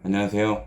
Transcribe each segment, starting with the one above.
안녕하세요.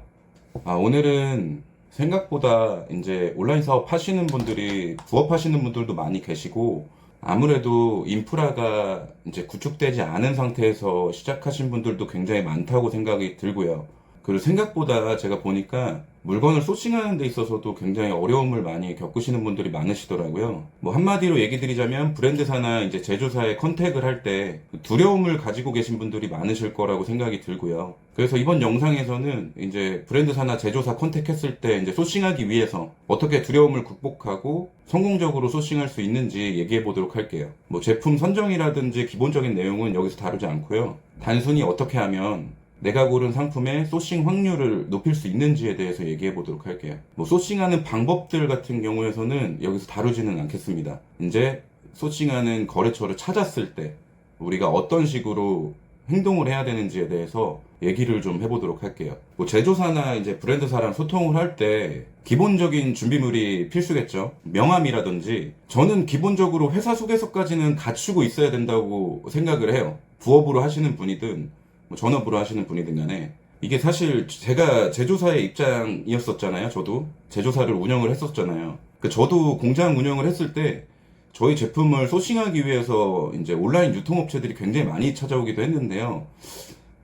오늘은 생각보다 이제 온라인 사업 하시는 분들이 부업 하시는 분들도 많이 계시고, 아무래도 인프라가 이제 구축되지 않은 상태에서 시작하신 분들도 굉장히 많다고 생각이 들고요. 그리고 생각보다 제가 보니까 물건을 소싱하는 데 있어서도 굉장히 어려움을 많이 겪으시는 분들이 많으시더라고요. 뭐 한마디로 얘기 드리자면 브랜드사나 이제 제조사에 컨택을 할 때 두려움을 가지고 계신 분들이 많으실 거라고 생각이 들고요. 그래서 이번 영상에서는 이제 브랜드사나 제조사 컨택했을 때 이제 소싱하기 위해서 어떻게 두려움을 극복하고 성공적으로 소싱할 수 있는지 얘기해 보도록 할게요. 뭐 제품 선정이라든지 기본적인 내용은 여기서 다루지 않고요. 단순히 어떻게 하면 내가 고른 상품의 소싱 확률을 높일 수 있는지에 대해서 얘기해 보도록 할게요. 뭐 소싱하는 방법들 같은 경우에서는 여기서 다루지는 않겠습니다. 이제 소싱하는 거래처를 찾았을 때 우리가 어떤 식으로 행동을 해야 되는지에 대해서 얘기를 좀 해보도록 할게요. 뭐 제조사나 이제 브랜드사랑 소통을 할 때 기본적인 준비물이 필수겠죠. 명함이라든지 저는 기본적으로 회사 소개서까지는 갖추고 있어야 된다고 생각을 해요. 부업으로 하시는 분이든 뭐 전업으로 하시는 분이든 간에 이게 사실 제가 제조사의 입장이었었잖아요. 저도 제조사를 운영을 했었잖아요. 저도 공장 운영을 했을 때 저희 제품을 소싱하기 위해서 이제 온라인 유통업체들이 굉장히 많이 찾아오기도 했는데요.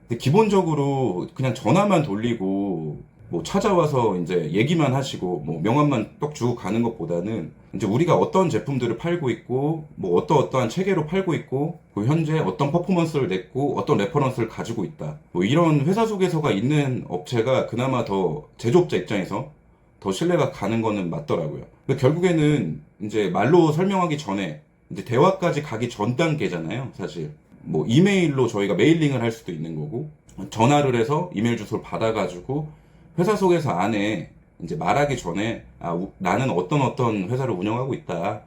근데 기본적으로 그냥 전화만 돌리고 뭐 찾아와서 이제 얘기만 하시고 뭐 명함만 떡 주고 가는 것보다는 이제 우리가 어떤 제품들을 팔고 있고 뭐 어떠한 체계로 팔고 있고 그 현재 어떤 퍼포먼스를 냈고 어떤 레퍼런스를 가지고 있다 뭐 이런 회사 소개서가 있는 업체가 그나마 더 제조업자 입장에서 더 신뢰가 가는 거는 맞더라고요. 근데 결국에는 이제 말로 설명하기 전에 이제 대화까지 가기 전 단계잖아요. 사실 뭐 이메일로 저희가 메일링을 할 수도 있는 거고 전화를 해서 이메일 주소를 받아가지고 회사 소개서 안에 이제 말하기 전에 나는 어떤 회사를 운영하고 있다.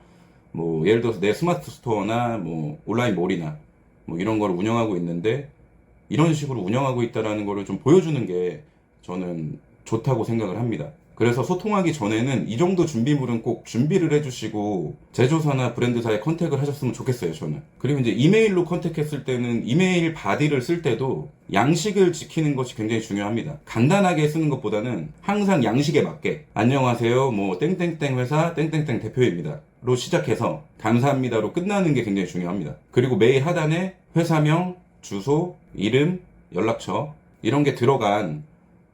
뭐 예를 들어서 내 스마트 스토어나 뭐 온라인 몰이나 뭐 이런 걸 운영하고 있는데 이런 식으로 운영하고 있다라는 거를 좀 보여주는 게 저는 좋다고 생각을 합니다. 그래서 소통하기 전에는 이 정도 준비물은 꼭 준비를 해주시고 제조사나 브랜드사에 컨택을 하셨으면 좋겠어요, 저는. 그리고 이제 이메일로 컨택했을 때는 이메일 바디를 쓸 때도 양식을 지키는 것이 굉장히 중요합니다. 간단하게 쓰는 것보다는 항상 양식에 맞게 안녕하세요, 뭐 땡땡땡 회사 땡땡땡 대표입니다. 로 시작해서 감사합니다로 끝나는 게 굉장히 중요합니다. 그리고 메일 하단에 회사명, 주소, 이름, 연락처 이런 게 들어간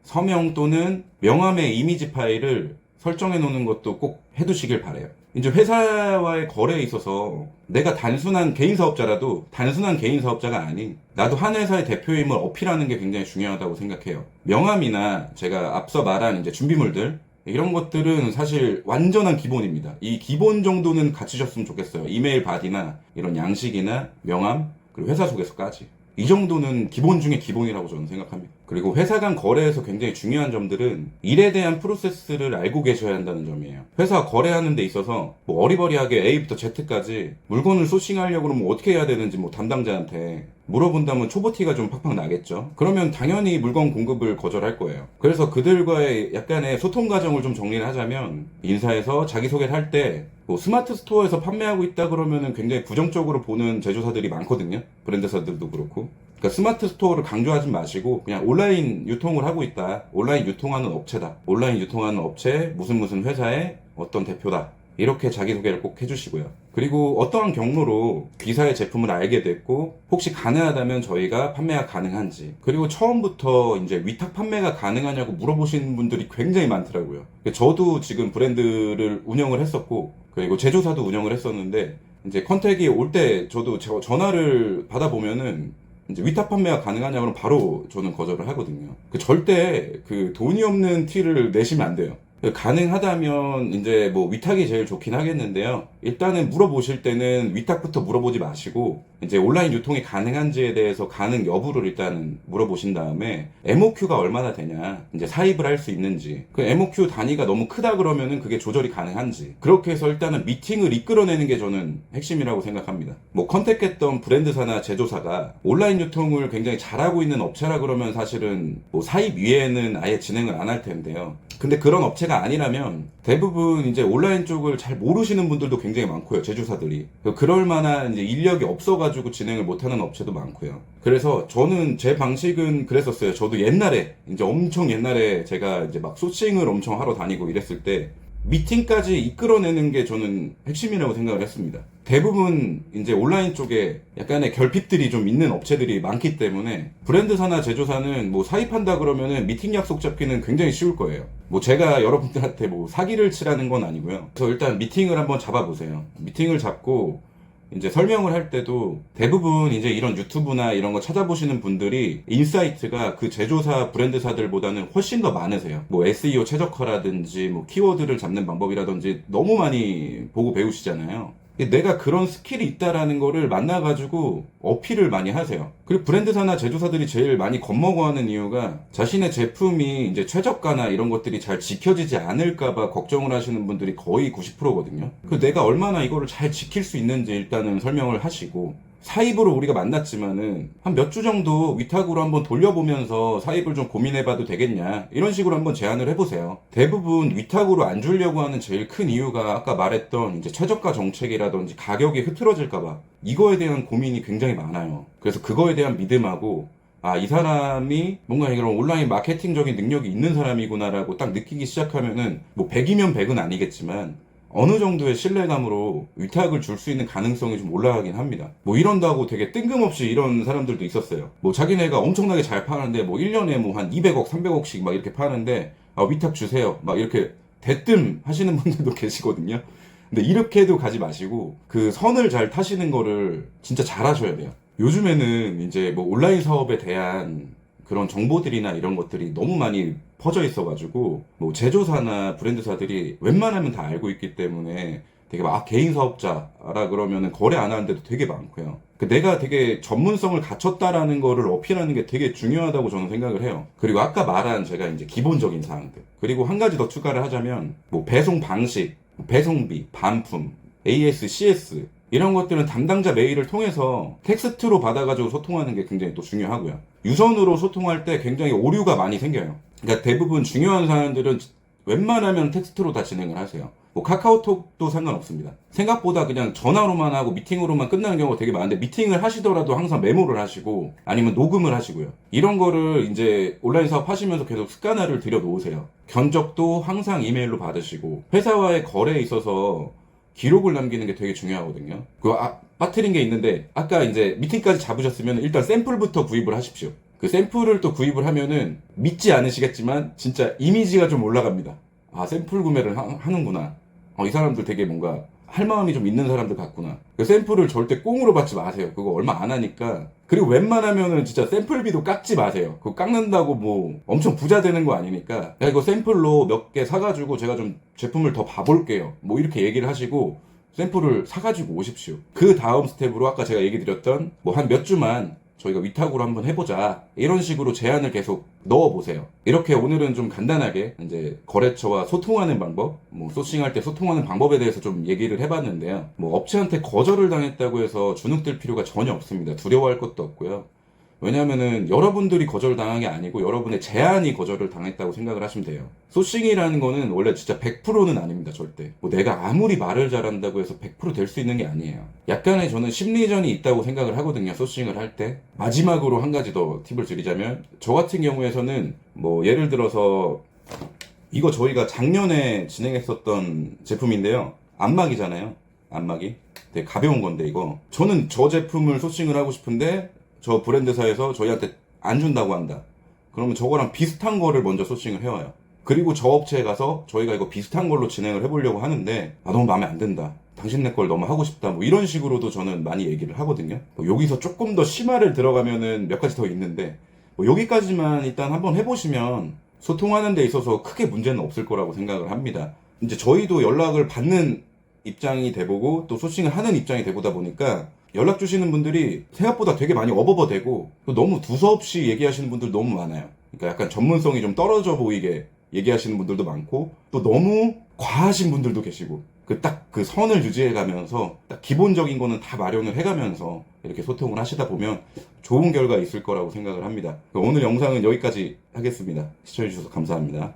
서명 또는 명함의 이미지 파일을 설정해 놓는 것도 꼭 해두시길 바래요. 이제 회사와의 거래에 있어서 내가 단순한 개인 사업자라도 단순한 개인 사업자가 아닌 나도 한 회사의 대표임을 어필하는 게 굉장히 중요하다고 생각해요. 명함이나 제가 앞서 말한 이제 준비물들 이런 것들은 사실 완전한 기본입니다. 이 기본 정도는 갖추셨으면 좋겠어요. 이메일 바디나 이런 양식이나 명함 그리고 회사 소개서까지. 이 정도는 기본 중에 기본이라고 저는 생각합니다. 그리고 회사 간 거래에서 굉장히 중요한 점들은 일에 대한 프로세스를 알고 계셔야 한다는 점이에요. 회사 거래하는 데 있어서 뭐 어리버리하게 A부터 Z까지 물건을 소싱하려고 그러면 어떻게 해야 되는지 뭐 담당자한테 물어본다면 초보티가 좀 팍팍 나겠죠. 그러면 당연히 물건 공급을 거절할 거예요. 그래서 그들과의 약간의 소통 과정을 좀 정리를 하자면 인사에서 자기소개를 할 때 뭐 스마트 스토어에서 판매하고 있다 그러면은 굉장히 부정적으로 보는 제조사들이 많거든요. 브랜드사들도 그렇고. 그러니까 스마트 스토어를 강조하지 마시고 그냥 온라인 유통을 하고 있다. 온라인 유통하는 업체다. 온라인 유통하는 업체 무슨 회사의 어떤 대표다. 이렇게 자기소개를 꼭 해주시고요. 그리고 어떠한 경로로 B사의 제품을 알게 됐고 혹시 가능하다면 저희가 판매가 가능한지 그리고 처음부터 이제 위탁 판매가 가능하냐고 물어보시는 분들이 굉장히 많더라고요. 저도 지금 브랜드를 운영을 했었고 그리고 제조사도 운영을 했었는데 이제 컨택이 올 때 저도 전화를 받아보면은 이제 위탁 판매가 가능하냐 그러면 바로 저는 거절을 하거든요. 절대 돈이 없는 티를 내시면 안 돼요. 가능하다면 이제 뭐 위탁이 제일 좋긴 하겠는데요. 일단은 물어보실 때는 위탁부터 물어보지 마시고 이제 온라인 유통이 가능한지에 대해서 가능 여부를 일단은 물어보신 다음에 MOQ가 얼마나 되냐 이제 사입을 할 수 있는지 그 MOQ 단위가 너무 크다 그러면은 그게 조절이 가능한지 그렇게 해서 일단은 미팅을 이끌어내는 게 저는 핵심이라고 생각합니다. 뭐 컨택했던 브랜드사나 제조사가 온라인 유통을 굉장히 잘하고 있는 업체라 그러면 사실은 뭐 사입 위에는 아예 진행을 안 할 텐데요. 근데 그런 업체가 아니라면 대부분 이제 온라인 쪽을 잘 모르시는 분들도 굉장히 많고요. 제조사들이. 그럴 만한 이제 인력이 없어가지고 진행을 못하는 업체도 많고요. 그래서 저는 제 방식은 그랬었어요. 저도 옛날에, 이제 엄청 옛날에 제가 이제 막 소싱을 엄청 하러 다니고 이랬을 때 미팅까지 이끌어내는 게 저는 핵심이라고 생각을 했습니다. 대부분 이제 온라인 쪽에 약간의 결핍들이 좀 있는 업체들이 많기 때문에 브랜드사나 제조사는 뭐 사입한다 그러면은 미팅 약속 잡기는 굉장히 쉬울 거예요. 뭐 제가 여러분들한테 뭐 사기를 치라는 건 아니고요. 그래서 일단 미팅을 한번 잡아보세요. 미팅을 잡고 이제 설명을 할 때도 대부분 이제 이런 유튜브나 이런 거 찾아보시는 분들이 인사이트가 그 제조사 브랜드사들보다는 훨씬 더 많으세요. 뭐 SEO 최적화라든지 뭐 키워드를 잡는 방법이라든지 너무 많이 보고 배우시잖아요. 내가 그런 스킬이 있다라는 거를 만나가지고 어필을 많이 하세요. 그리고 브랜드사나 제조사들이 제일 많이 겁먹어하는 이유가 자신의 제품이 이제 최저가나 이런 것들이 잘 지켜지지 않을까봐 걱정을 하시는 분들이 거의 90%거든요. 그 내가 얼마나 이거를 잘 지킬 수 있는지 일단은 설명을 하시고, 사입으로 우리가 만났지만은 한 몇 주 정도 위탁으로 한번 돌려보면서 사입을 좀 고민해봐도 되겠냐, 이런 식으로 한번 제안을 해보세요. 대부분 위탁으로 안 주려고 하는 제일 큰 이유가 아까 말했던 이제 최저가 정책이라든지 가격이 흐트러질까봐, 이거에 대한 고민이 굉장히 많아요. 그래서 그거에 대한 믿음하고, 아, 이 사람이 뭔가 이런 온라인 마케팅적인 능력이 있는 사람이구나라고 딱 느끼기 시작하면은 뭐 100이면 100은 아니겠지만 어느 정도의 신뢰감으로 위탁을 줄 수 있는 가능성이 좀 올라가긴 합니다. 뭐 이런다고 되게 뜬금없이 이런 사람들도 있었어요. 뭐 자기네가 엄청나게 잘 파는데 뭐 1년에 뭐 한 200억, 300억씩 막 이렇게 파는데, 아, 위탁 주세요, 막 이렇게 대뜸 하시는 분들도 계시거든요. 근데 이렇게도 가지 마시고 그 선을 잘 타시는 거를 진짜 잘 하셔야 돼요. 요즘에는 이제 뭐 온라인 사업에 대한 그런 정보들이나 이런 것들이 너무 많이 퍼져 있어가지고 뭐 제조사나 브랜드사들이 웬만하면 다 알고 있기 때문에 되게 막 개인 사업자라 그러면은 거래 안 하는데도 되게 많고요. 내가 되게 전문성을 갖췄다라는 거를 어필하는 게 되게 중요하다고 저는 생각을 해요. 그리고 아까 말한 제가 이제 기본적인 사항들, 그리고 한 가지 더 추가를 하자면 뭐 배송 방식, 배송비, 반품, AS, CS 이런 것들은 담당자 메일을 통해서 텍스트로 받아가지고 소통하는 게 굉장히 또 중요하고요. 유선으로 소통할 때 굉장히 오류가 많이 생겨요. 그러니까 대부분 중요한 사안들은 웬만하면 텍스트로 다 진행을 하세요. 뭐 카카오톡도 상관없습니다. 생각보다 그냥 전화로만 하고 미팅으로만 끝나는 경우가 되게 많은데, 미팅을 하시더라도 항상 메모를 하시고 아니면 녹음을 하시고요. 이런 거를 이제 온라인 사업 하시면서 계속 습관화를 들여 놓으세요. 견적도 항상 이메일로 받으시고, 회사와의 거래에 있어서 기록을 남기는 게 되게 중요하거든요. 빠뜨린 게 있는데, 아까 이제 미팅까지 잡으셨으면 일단 샘플부터 구입을 하십시오. 그 샘플을 또 구입을 하면은 믿지 않으시겠지만 진짜 이미지가 좀 올라갑니다. 아, 샘플 구매를 하는구나. 이 사람들 되게 뭔가 할 마음이 좀 있는 사람들 같구나. 그 샘플을 절대 꽁으로 받지 마세요. 그거 얼마 안 하니까. 그리고 웬만하면은 진짜 샘플비도 깎지 마세요. 그거 깎는다고 뭐 엄청 부자 되는 거 아니니까, 야, 이거 샘플로 몇 개 사가지고 제가 좀 제품을 더 봐볼게요, 뭐 이렇게 얘기를 하시고 샘플을 사가지고 오십시오. 그 다음 스텝으로 아까 제가 얘기 드렸던 뭐 한 몇 주만 저희가 위탁으로 한번 해보자, 이런 식으로 제안을 계속 넣어보세요. 이렇게 오늘은 좀 간단하게 이제 거래처와 소통하는 방법, 뭐 소싱할 때 소통하는 방법에 대해서 좀 얘기를 해봤는데요. 뭐 업체한테 거절을 당했다고 해서 주눅들 필요가 전혀 없습니다. 두려워할 것도 없고요. 왜냐면은 여러분들이 거절당한 게 아니고 여러분의 제안이 거절을 당했다고 생각을 하시면 돼요. 소싱이라는 거는 원래 진짜 100%는 아닙니다, 절대. 뭐 내가 아무리 말을 잘한다고 해서 100% 될 수 있는 게 아니에요. 약간의 저는 심리전이 있다고 생각을 하거든요, 소싱을 할 때. 마지막으로 한 가지 더 팁을 드리자면, 저 같은 경우에서는 뭐 예를 들어서 이거 저희가 작년에 진행했었던 제품인데요. 안마기잖아요. 안마기. 되게 가벼운 건데 이거. 저는 저 제품을 소싱을 하고 싶은데 저 브랜드사에서 저희한테 안 준다고 한다. 그러면 저거랑 비슷한 거를 먼저 소싱을 해와요. 그리고 저 업체에 가서 저희가 이거 비슷한 걸로 진행을 해보려고 하는데, 아, 너무 마음에 안 든다, 당신네 걸 너무 하고 싶다, 뭐 이런 식으로도 저는 많이 얘기를 하거든요. 뭐 여기서 조금 더 심화를 들어가면은 몇 가지 더 있는데, 뭐 여기까지만 일단 한번 해보시면 소통하는 데 있어서 크게 문제는 없을 거라고 생각을 합니다. 이제 저희도 연락을 받는 입장이 돼보고 또 소싱을 하는 입장이 돼보다 보니까 연락 주시는 분들이 생각보다 되게 많이 어버버되고, 또 너무 두서없이 얘기하시는 분들 너무 많아요. 그러니까 약간 전문성이 좀 떨어져 보이게 얘기하시는 분들도 많고, 또 너무 과하신 분들도 계시고, 그 선을 유지해 가면서 딱 기본적인 거는 다 마련을 해 가면서 이렇게 소통을 하시다 보면 좋은 결과 있을 거라고 생각을 합니다. 오늘 영상은 여기까지 하겠습니다. 시청해 주셔서 감사합니다.